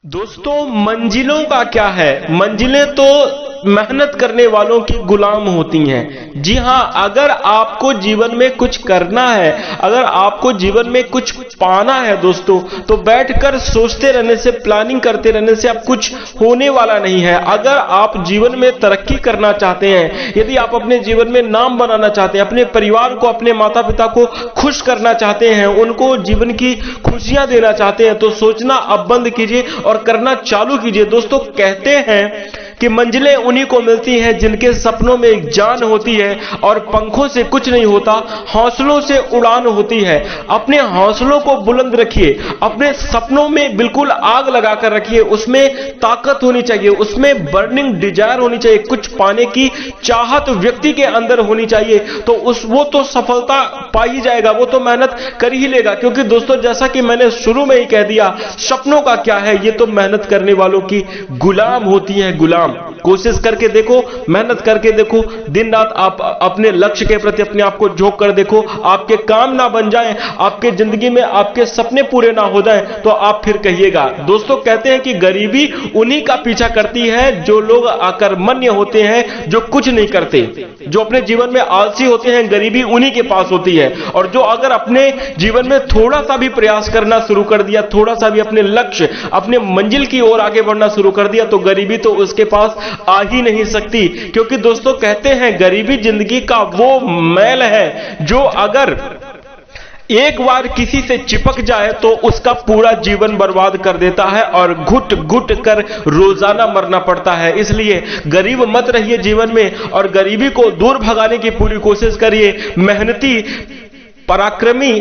दोस्तों, मंजिलों का क्या है? मंजिलें तो मेहनत करने वालों की गुलाम होती हैं। जी हां, अगर आपको जीवन में कुछ करना है, अगर आपको जीवन में कुछ पाना है दोस्तों, तो बैठकर सोचते रहने से, प्लानिंग करते रहने से अब कुछ होने वाला नहीं है। अगर आप जीवन में तरक्की करना चाहते हैं, यदि आप अपने जीवन में नाम बनाना चाहते हैं, अपने परिवार को, अपने माता पिता को खुश करना चाहते हैं, उनको जीवन की खुशियां देना चाहते हैं, तो सोचना अब बंद कीजिए और करना चालू कीजिए। दोस्तों, कहते हैं कि मंजिलें उन्हीं को मिलती हैं जिनके सपनों में एक जान होती है और पंखों से कुछ नहीं होता, हौसलों से उड़ान होती है। अपने हौसलों को बुलंद रखिए, अपने सपनों में बिल्कुल आग लगाकर रखिए, उसमें ताकत होनी चाहिए, उसमें बर्निंग डिजायर होनी चाहिए, कुछ पाने की चाहत व्यक्ति के अंदर होनी चाहिए, तो वो तो सफलता पा ही जाएगा, वो तो मेहनत कर ही लेगा। क्योंकि दोस्तों, जैसा कि मैंने शुरू में ही कह दिया, सपनों का क्या है, ये तो मेहनत करने वालों की गुलाम होती है, गुलाम। कोशिश करके देखो, मेहनत करके देखो, दिन रात आप अपने लक्ष्य के प्रति अपने आप को झोंक कर देखो। आपके काम ना बन जाएं, आपके जिंदगी में आपके सपने पूरे ना हो जाएं, तो आप फिर कहिएगा। दोस्तों, कहते हैं कि गरीबी उन्हीं का पीछा करती है जो लोग अकर्मण्य होते हैं, जो कुछ नहीं करते, जो अपने जीवन में आलसी होते हैं, गरीबी उन्हीं के पास होती है। और जो अगर अपने जीवन में थोड़ा सा भी प्रयास करना शुरू कर दिया, थोड़ा सा भी अपने लक्ष्य, अपने मंजिल की ओर आगे बढ़ना शुरू कर दिया, तो गरीबी तो उसके पास आ ही नहीं सकती। क्योंकि दोस्तों, कहते हैं गरीबी जिंदगी का वो मैल है जो अगर एक बार किसी से चिपक जाए तो उसका पूरा जीवन बर्बाद कर देता है और घुट घुट कर रोजाना मरना पड़ता है। इसलिए गरीब मत रहिए जीवन में, और गरीबी को दूर भगाने की पूरी कोशिश करिए। मेहनती, पराक्रमी,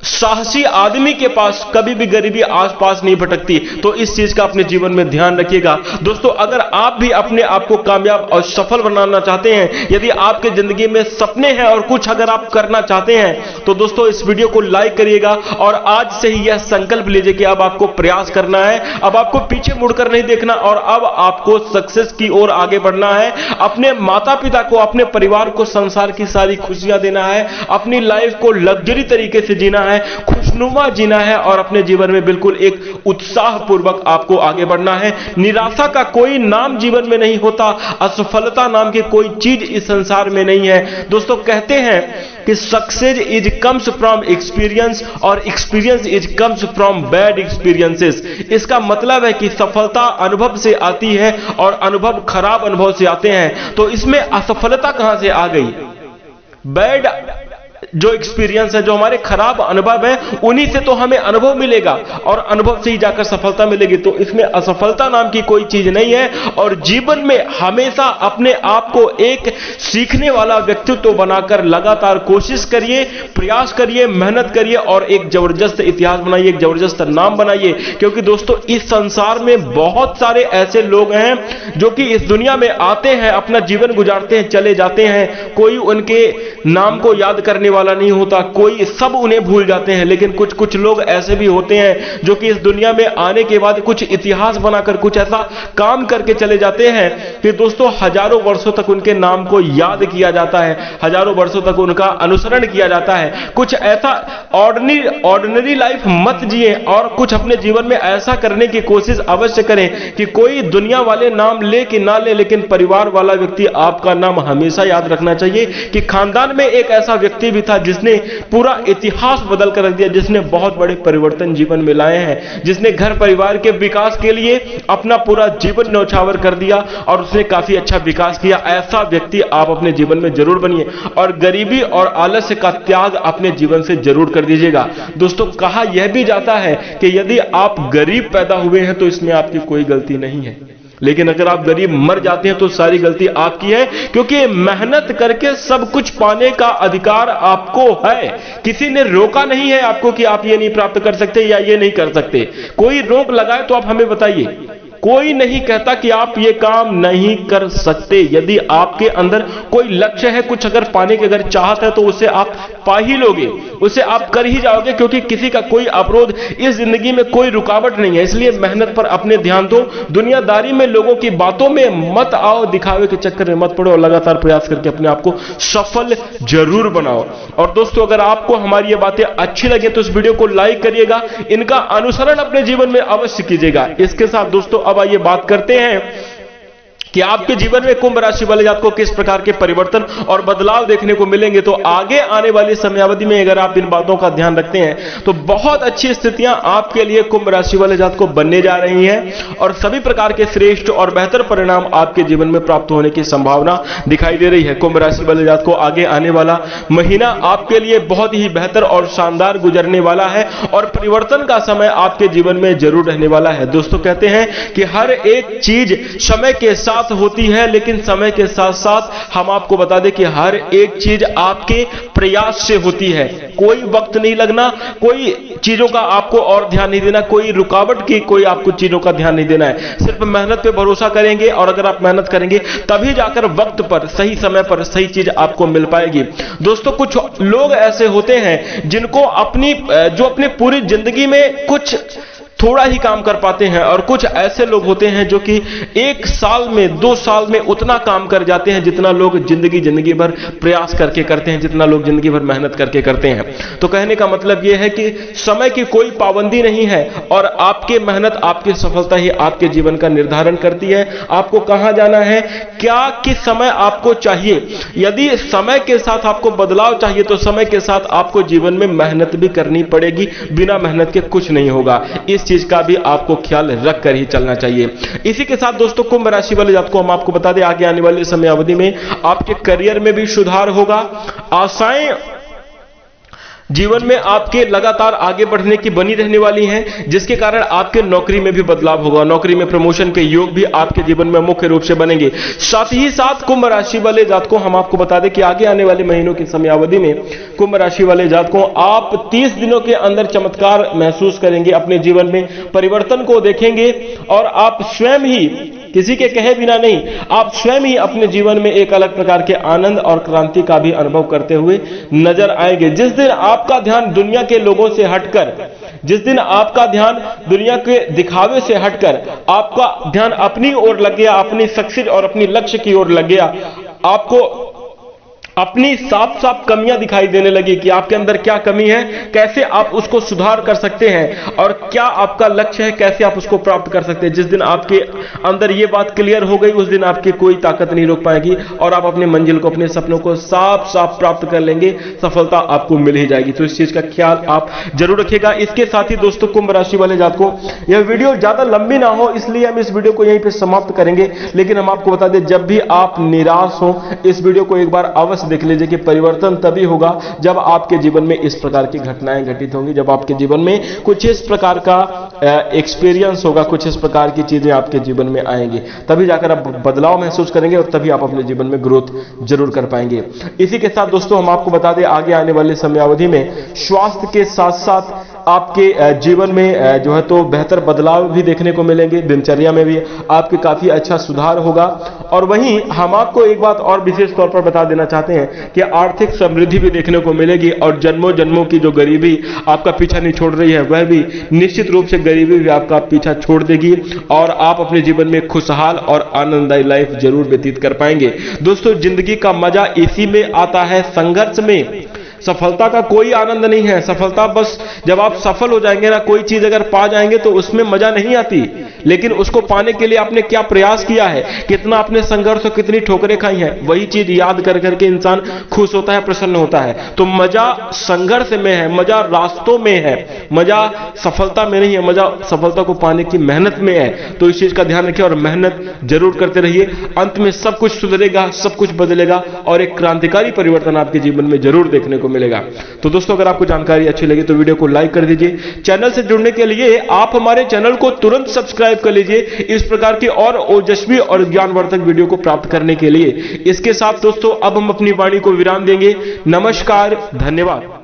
साहसी आदमी के पास कभी भी गरीबी आसपास नहीं भटकती। तो इस चीज का अपने जीवन में ध्यान रखिएगा। दोस्तों, अगर आप भी अपने आप को कामयाब और सफल बनाना चाहते हैं, यदि आपके जिंदगी में सपने हैं और कुछ अगर आप करना चाहते हैं, तो दोस्तों इस वीडियो को लाइक करिएगा और आज से ही यह संकल्प लीजिए कि अब आपको प्रयास करना है, अब आपको पीछे मुड़कर नहीं देखना, और अब आपको सक्सेस की ओर आगे बढ़ना है। अपने माता पिता को, अपने परिवार को संसार की सारी खुशियां देना है, अपनी लाइफ को लग्जरी तरीके से जीना है, खुशनुमा जीना है, और अपने जीवन में बिल्कुल एक उत्साह पूर्वक आपको आगे बढ़ना है। निराशा का कोई नाम जीवन में नहीं होता, असफलता नाम की कोई चीज इस संसार में नहीं है। दोस्तों, कहते हैं कि success is comes from experience और experience is comes from bad experiences. इसका मतलब है कि सफलता अनुभव से आती है और अनुभव खराब अनुभव से आते हैं। तो इसमें असफलता कहां से आ गई? बैड जो एक्सपीरियंस है, जो हमारे खराब अनुभव है, उन्हीं से तो हमें अनुभव मिलेगा और अनुभव से ही जाकर सफलता मिलेगी। तो इसमें असफलता नाम की कोई चीज नहीं है। और जीवन में हमेशा अपने आप को एक सीखने वाला व्यक्तित्व बनाकर लगातार कोशिश करिए, प्रयास करिए, मेहनत करिए और एक जबरदस्त इतिहास बनाइए, एक जबरदस्त नाम बनाइए। क्योंकि दोस्तों, इस संसार में बहुत सारे ऐसे लोग हैं जो कि इस दुनिया में आते हैं, अपना जीवन गुजारते हैं, चले जाते हैं, कोई उनके नाम को याद करने वाला नहीं होता, कोई, सब उन्हें भूल जाते हैं। लेकिन कुछ कुछ लोग ऐसे भी होते हैं जो कि इस दुनिया में आने के बाद कुछ इतिहास बनाकर, कुछ ऐसा काम करके चले जाते हैं कि दोस्तों हजारों वर्षों तक उनके नाम को याद किया जाता है, हजारों वर्षों तक उनका अनुसरण किया जाता है। कुछ ऐसा ऑर्डिनरी लाइफ मत जिए और कुछ अपने जीवन में ऐसा करने की कोशिश अवश्य करें कि कोई दुनिया वाले नाम ले कि ना ले, लेकिन परिवार वाला व्यक्ति आपका नाम हमेशा याद रखना चाहिए कि खानदान में एक ऐसा व्यक्ति भी था जिसने पूरा इतिहास बदल कर रख दिया, जिसने बहुत बड़े परिवर्तन जीवन में लाए हैं, जिसने घर परिवार के विकास के लिए अपना पूरा जीवन न्यौछावर कर दिया और उसने काफी अच्छा विकास किया। ऐसा व्यक्ति आप अपने जीवन में जरूर बनिए और गरीबी और आलस्य का त्याग अपने जीवन से जरूर कर दीजिएगा। दोस्तों, कहा यह भी जाता है कि यदि आप गरीब पैदा हुए हैं तो इसमें आपकी कोई गलती नहीं है, लेकिन अगर आप गरीब मर जाते हैं तो सारी गलती आपकी है। क्योंकि मेहनत करके सब कुछ पाने का अधिकार आपको है। किसी ने रोका नहीं है आपको कि आप ये नहीं प्राप्त कर सकते या ये नहीं कर सकते। कोई रोक लगाए तो आप हमें बताइए, कोई नहीं कहता कि आप ये काम नहीं कर सकते। यदि आपके अंदर कोई लक्ष्य है, कुछ अगर पाने की अगर चाहत है, तो उसे आप पा ही लोगे, उसे आप कर ही जाओगे, क्योंकि किसी का कोई अवरोध इस जिंदगी में, कोई रुकावट नहीं है। इसलिए मेहनत पर अपने ध्यान दो, दुनियादारी में लोगों की बातों में मत आओ, दिखावे के चक्कर में मत पड़ो, और लगातार प्रयास करके अपने आप को सफल जरूर बनाओ। और दोस्तों, अगर आपको हमारी ये बातें अच्छी लगे तो इस वीडियो को लाइक करिएगा, इनका अनुसरण अपने जीवन में अवश्य कीजिएगा। इसके साथ दोस्तों अब आइए बात करते हैं कि आपके जीवन में कुंभ राशि वाले जातकों को किस प्रकार के परिवर्तन और बदलाव देखने को मिलेंगे। तो आगे आने वाली समयावधि में अगर आप इन बातों का ध्यान रखते हैं तो बहुत अच्छी स्थितियां आपके लिए कुंभ राशि वाले जातकों को बनने जा रही हैं, और सभी प्रकार के श्रेष्ठ और बेहतर परिणाम आपके जीवन में प्राप्त होने की संभावना दिखाई दे रही है। कुंभ राशि वाले जातकों को आगे आने वाला महीना आपके लिए बहुत ही बेहतर और शानदार गुजरने वाला है, और परिवर्तन का समय आपके जीवन में जरूर रहने वाला है। दोस्तों, कहते हैं कि हर एक चीज समय के साथ होती है, लेकिन समय के साथ साथ हम आपको बता दें कि हर एक चीज आपके प्रयास से होती है। कोई वक्त नहीं लगना, कोई चीजों का आपको और ध्यान नहीं देना, कोई रुकावट की कोई आपको चीजों का ध्यान नहीं देना है। सिर्फ मेहनत पे भरोसा करेंगे, और अगर आप मेहनत करेंगे तभी जाकर वक्त पर, सही समय पर सही चीज आपको मिल पाएगी। दोस्तों, कुछ लोग ऐसे होते हैं जिनको जो अपनी पूरी जिंदगी में कुछ थोड़ा ही काम कर पाते हैं, और कुछ ऐसे लोग होते हैं जो कि 1 साल में 2 साल में उतना काम कर जाते हैं जितना लोग जिंदगी भर प्रयास करके करते हैं, जितना लोग जिंदगी भर मेहनत करके करते हैं। तो कहने का मतलब यह है कि समय की कोई पाबंदी नहीं है, और आपकी मेहनत, आपकी सफलता ही आपके जीवन का निर्धारण करती है। आपको कहां जाना है, क्या किस समय आपको चाहिए। यदि समय के साथ आपको बदलाव चाहिए तो समय के साथ आपको जीवन में मेहनत भी करनी पड़ेगी, बिना मेहनत के कुछ नहीं होगा। इस चीज का भी आपको ख्याल रख कर ही चलना चाहिए। इसी के साथ दोस्तों, कुंभ राशि वाले जातकों को हम आपको बता दें, आगे आने वाले समय अवधि में आपके करियर में भी सुधार होगा। आशाएं जीवन में आपके लगातार आगे बढ़ने की बनी रहने वाली हैं, जिसके कारण आपके नौकरी में भी बदलाव होगा। नौकरी में प्रमोशन के योग भी आपके जीवन में मुख्य रूप से बनेंगे। साथ ही साथ कुंभ राशि वाले जातकों हम आपको बता दें कि आगे आने वाले महीनों की समयावधि में कुंभ राशि वाले जातकों आप 30 दिनों के अंदर चमत्कार महसूस करेंगे, अपने जीवन में परिवर्तन को देखेंगे, और आप स्वयं ही, किसी के कहे बिना नहीं, आप स्वयं ही अपने जीवन में एक अलग प्रकार के आनंद और क्रांति का भी अनुभव करते हुए नजर आएंगे। जिस दिन आपका ध्यान दुनिया के लोगों से हटकर, जिस दिन आपका ध्यान दुनिया के दिखावे से हटकर आपका ध्यान अपनी ओर लग गया, अपनी सक्सेस और अपनी लक्ष्य की ओर लग गया, आपको अपनी साफ साफ कमियां दिखाई देने लगी कि आपके अंदर क्या कमी है, कैसे आप उसको सुधार कर सकते हैं, और क्या आपका लक्ष्य है, कैसे आप उसको प्राप्त कर सकते हैं। जिस दिन आपके अंदर ये बात क्लियर हो गई, उस दिन आपकी कोई ताकत नहीं रोक पाएगी, और आप अपने मंजिल को, अपने सपनों को साफ साफ प्राप्त कर लेंगे, सफलता आपको मिल ही जाएगी। तो इस चीज का ख्याल आप जरूर रखिएगा। इसके साथ ही दोस्तों, कुंभ राशि वाले जातकों, यह वीडियो ज्यादा लंबी ना हो, इसलिए हम इस वीडियो को यहीं पर समाप्त करेंगे। लेकिन हम आपको बता दें, जब भी आप निराश हो, इस वीडियो को एक बार अवश्य देख लीजिए कि परिवर्तन तभी होगा जब आपके जीवन में इस प्रकार की घटनाएं घटित होंगी, जब आपके जीवन में कुछ इस प्रकार का एक्सपीरियंस होगा, कुछ इस प्रकार की चीजें आपके जीवन में आएंगी, तभी जाकर आप बदलाव महसूस करेंगे, और तभी आप अपने जीवन में ग्रोथ जरूर कर पाएंगे। इसी के साथ दोस्तों, हम आपको बता दें, आगे आने वाले समयावधि में स्वास्थ्य के साथ साथ आपके जीवन में जो है तो बेहतर बदलाव भी देखने को मिलेंगे, दिनचर्या में भी आपके काफी अच्छा सुधार होगा। और वहीं हम आपको एक बात और विशेष तौर पर बता देना चाहते हैं कि आर्थिक समृद्धि भी देखने को मिलेगी, और जन्मों जन्मों की जो गरीबी आपका पीछा नहीं छोड़ रही है, वह भी निश्चित रूप से गरीबी भी आपका पीछा छोड़ देगी, और आप अपने जीवन में खुशहाल और आनंददायी लाइफ जरूर व्यतीत कर पाएंगे। दोस्तों, जिंदगी का मजा इसी में आता है, संघर्ष में। सफलता का कोई आनंद नहीं है। सफलता बस जब आप सफल हो जाएंगे ना, कोई चीज अगर पा जाएंगे तो उसमें मजा नहीं आती, लेकिन उसको पाने के लिए आपने क्या प्रयास किया है, कितना आपने संघर्ष और कितनी ठोकरें खाई हैं, वही चीज याद कर करके इंसान खुश होता है, प्रसन्न होता है। तो मजा संघर्ष में है, मजा रास्तों में है, मजा सफलता में नहीं है, मजा सफलता को पाने की मेहनत में है। तो इस चीज का ध्यान रखिए और मेहनत जरूर करते रहिए। अंत में सब कुछ सुधरेगा, सब कुछ बदलेगा और एक क्रांतिकारी परिवर्तन आपके जीवन में जरूर देखने को मिलेगा। तो दोस्तों, अगर आपको जानकारी अच्छी लगी तो वीडियो को लाइक कर दीजिए। चैनल से जुड़ने के लिए आप हमारे चैनल को तुरंत सब्सक्राइब कर लीजिए, इस प्रकार की और ओजस्वी और ज्ञानवर्धक वीडियो को प्राप्त करने के लिए। इसके साथ दोस्तों, अब हम अपनी वाणी को विराम देंगे। नमस्कार, धन्यवाद।